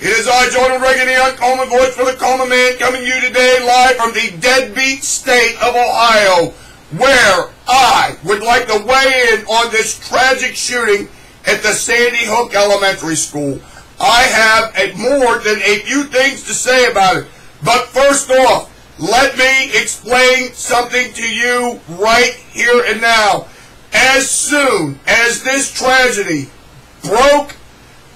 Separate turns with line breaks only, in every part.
It is I, Jordan Reagan, the uncommon voice for the common man, coming to you today live from the deadbeat state of Ohio, where I would like to weigh in on this tragic shooting at the Sandy Hook Elementary School. I have more than a few things to say about it, but first off, let me explain something to you right here and now. As soon as this tragedy broke,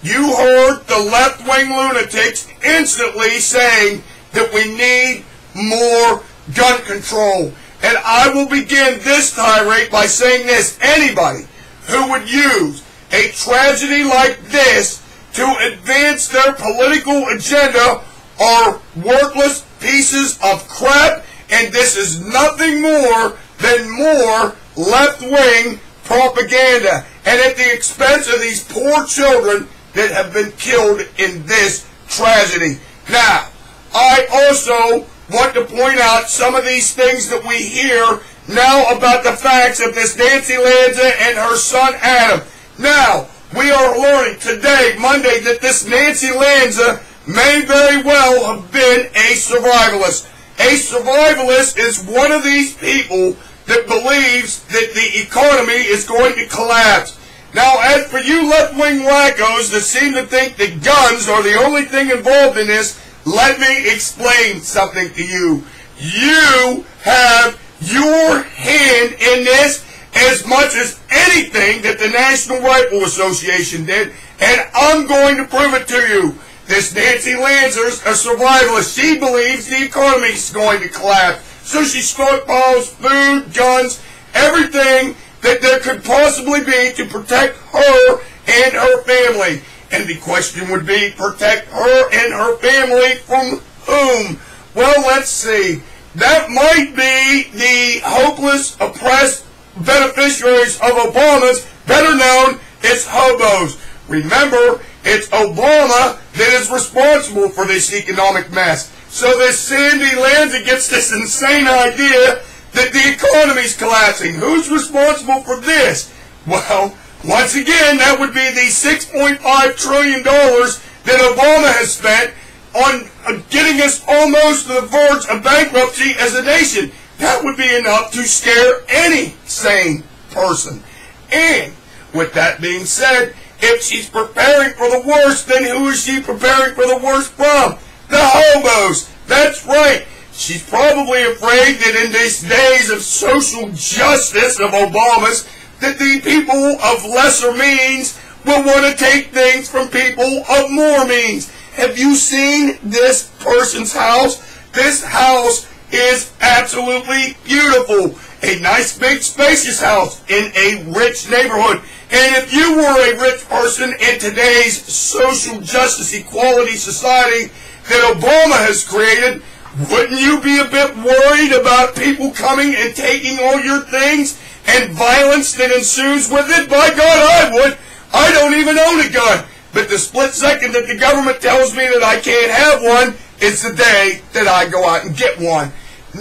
you heard the left-wing lunatics instantly saying that we need more gun control. And I will begin this tirade by saying this. Anybody who would use a tragedy like this to advance their political agenda are worthless pieces of crap, and this is nothing more than more left-wing propaganda, and at the expense of these poor children that have been killed in this tragedy. Now, I also want to point out some of these things that we hear now about the facts of this Nancy Lanza and her son Adam. Now, we are learning today, Monday, that this Nancy Lanza may very well have been a survivalist. A survivalist is one of these people that believes that the economy is going to collapse. Now, as for you left-wing wackos that seem to think that guns are the only thing involved in this, let me explain something to you. You have your hand in this as much as anything that the National Rifle Association did, and I'm going to prove it to you. This Nancy Lanza's a survivalist. She believes the economy is going to collapse, so she stockpiles food, guns, everything that there could possibly be to protect her and her family. And the question would be, protect her and her family from whom? Well, let's see. That might be the hopeless, oppressed beneficiaries of Obama's, better known as hobos. Remember, it's Obama that is responsible for this economic mess. So this Sandy Lanza gets this insane idea that the economy's collapsing. Who's responsible for this? Well, once again, that would be the $6.5 trillion that Obama has spent on getting us almost to the verge of bankruptcy as a nation. That would be enough to scare any sane person. And with that being said, if she's preparing for the worst, then who is she preparing for the worst from? The hobos. That's right. She's probably afraid that in these days of social justice of Obama's, that the people of lesser means will want to take things from people of more means. Have you seen this person's house? This house is absolutely beautiful. A nice, big, spacious house in a rich neighborhood. And if you were a rich person in today's social justice equality society that Obama has created, wouldn't you be a bit worried about people coming and taking all your things and violence that ensues with it? By God, I would. I don't even own a gun. But the split second that the government tells me that I can't have one is the day that I go out and get one.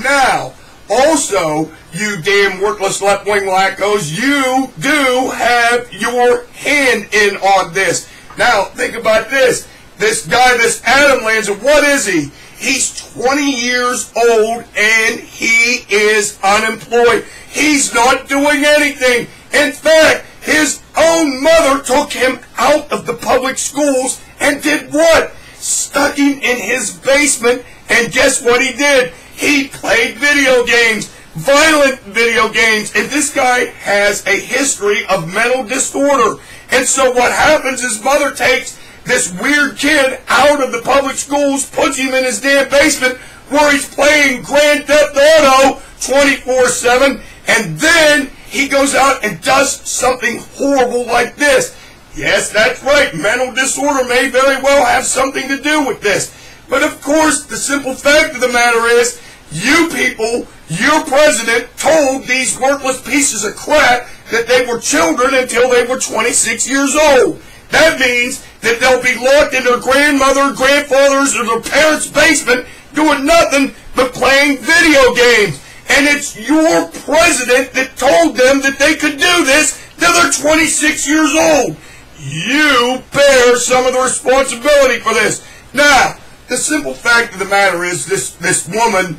Now, also, you damn worthless left-wing wackos, you do have your hand in on this. Now, think about this. This guy, this Adam Lanza, what is he? He's 20 years old and he is unemployed. He's not doing anything. In fact, his own mother took him out of the public schools and did what? Stuck him in his basement, and guess what he did? He played video games, violent video games, and this guy has a history of mental disorder. And so what happens is mother takes this weird kid out of the public schools, puts him in his damn basement where he's playing Grand Theft Auto 24/7, and then he goes out and does something horrible like this. Yes, that's right, mental disorder may very well have something to do with this. But of course, the simple fact of the matter is, you people, your president, told these worthless pieces of crap that they were children until they were 26 years old. That means that they'll be locked in their grandmother, grandfather's, or their parents' basement doing nothing but playing video games. And it's your president that told them that they could do this till they're 26 years old. you bear some of the responsibility for this. Now, the simple fact of the matter is this woman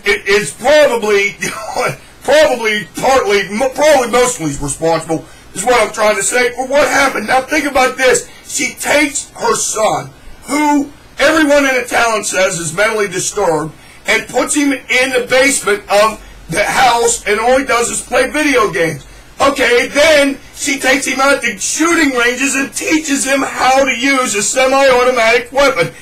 is probably mostly responsible, is what I'm trying to say, for what happened. Now think about this. She takes her son, who everyone in the town says is mentally disturbed, and puts him in the basement of the house, and all he does is play video games. Okay, then she takes him out to shooting ranges and teaches him how to use a semi-automatic weapon.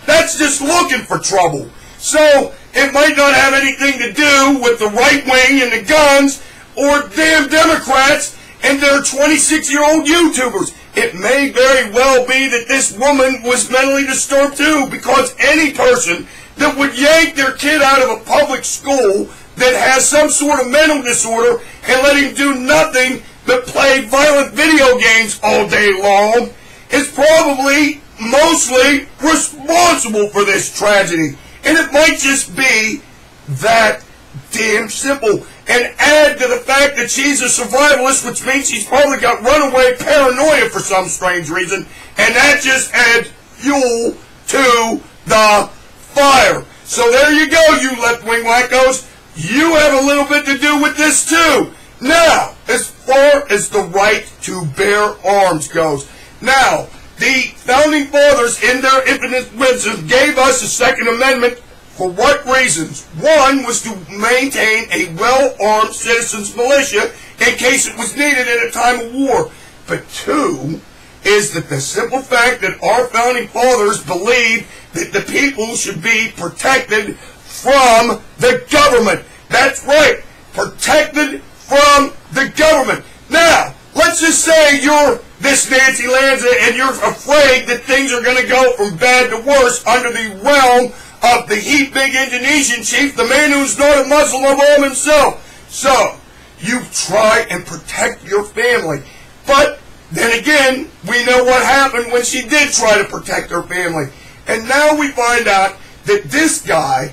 That's just looking for trouble. So, it might not have anything to do with the right wing and the guns, or damn Democrats and their 26-year-old YouTubers. It may very well be that this woman was mentally disturbed too, because any person that would yank their kid out of a public school that has some sort of mental disorder and let him do nothing but play violent video games all day long is probably mostly responsible for this tragedy. And it might just be that damn simple. And add to the fact that she's a survivalist, which means she's probably got runaway paranoia for some strange reason, and that just adds fuel to the fire. So there you go, you left-wing wackos. You have a little bit to do with this too. Now, as far as the right to bear arms goes, now, the Founding Fathers, in their infinite wisdom, gave us the Second Amendment for what reasons? One was to maintain a well-armed citizens' militia in case it was needed in a time of war. But two is that the simple fact that our Founding Fathers believed that the people should be protected from the government. That's right, protected from the government. Now, let's just say you're this Nancy Lanza and you're afraid that things are going to go from bad to worse under the realm of the heat big Indonesian chief, the man who's not a Muslim of all himself. So, you try and protect your family. But, then again, we know what happened when she did try to protect her family. And now we find out that this guy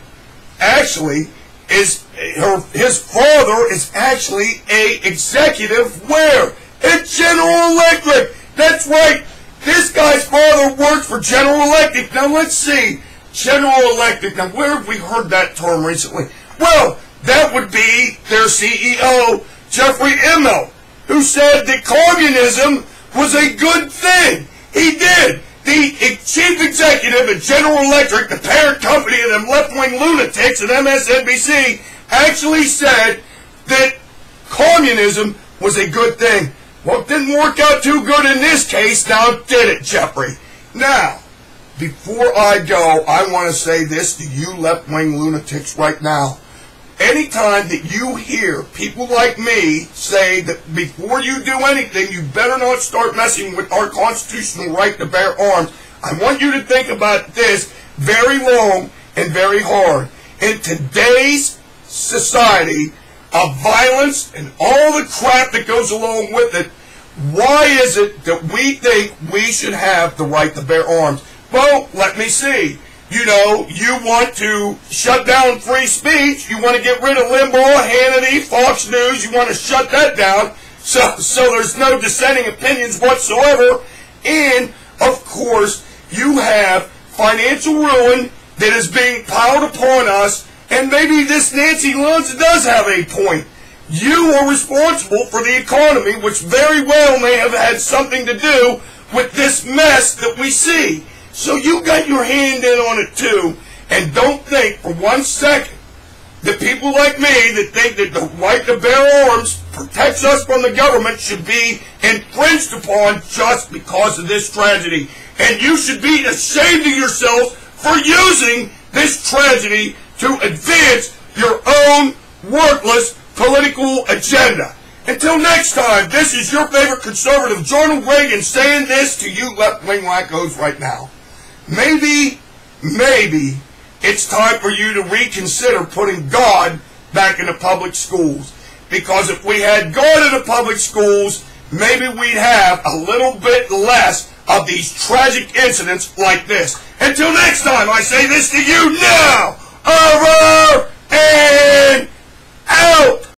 actually is, his father is actually a executive where? At General Electric. That's right. This guy's father worked for General Electric. Now let's see. General Electric. Now where have we heard that term recently? Well, that would be their CEO, Jeffrey Immelt, who said that communism was a good thing. He did. The chief executive at General Electric, the parent company of them left-wing lunatics at MSNBC, actually said that communism was a good thing. Well, it didn't work out too good in this case, now did it, Jeffrey? Now, before I go, I want to say this to you left-wing lunatics right now. Anytime that you hear people like me say that before you do anything, you better not start messing with our constitutional right to bear arms, I want you to think about this very long and very hard. In today's society of violence and all the crap that goes along with it, why is it that we think we should have the right to bear arms? Well, let me see. You know, you want to shut down free speech. You want to get rid of Limbaugh, Hannity, Fox News. You want to shut that down so there's no dissenting opinions whatsoever. And, of course, you have financial ruin that is being piled upon us. And maybe this Nancy Lanza does have a point. You are responsible for the economy, which very well may have had something to do with this mess that we see. So you got your hand in on it too, and don't think for 1 second that people like me that think that the right to bear arms protects us from the government should be infringed upon just because of this tragedy. And you should be ashamed of yourselves for using this tragedy to advance your own worthless political agenda. Until next time, this is your favorite conservative, Ronald Reagan, saying this to you left-wing wackos right now. Maybe it's time for you to reconsider putting God back in the public schools. Because if we had God in the public schools, maybe we'd have a little bit less of these tragic incidents like this. Until next time, I say this to you now. Over and out.